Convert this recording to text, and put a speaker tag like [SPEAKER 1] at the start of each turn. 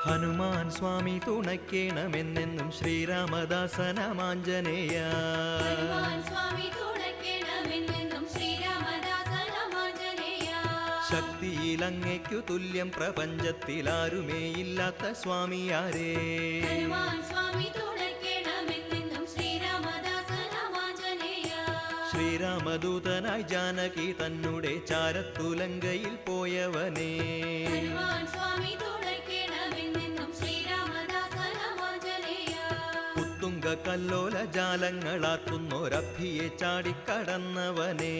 [SPEAKER 1] ഹനുമാൻ സ്വാമി തുണയ്ക്കേണമെന്നെന്നും ശ്രീരാമദാസനമാഞ്ജനേയ. ശക്തിയിലങ്ങയ്ക്കു തുല്യം പ്രപഞ്ചത്തിലാരുമേയില്ലാത്ത സ്വാമിയാരേ. ശ്രീരാമദൂതനായി ജാനകി തന്നുടെ ചാരത്തുലങ്കയിൽ പോയവനേ. ഉത്തുംഗ കല്ലോല ജാലങ്ങളാക്കുന്നൊരഭിയെ ചാടിക്കടന്നവനേ.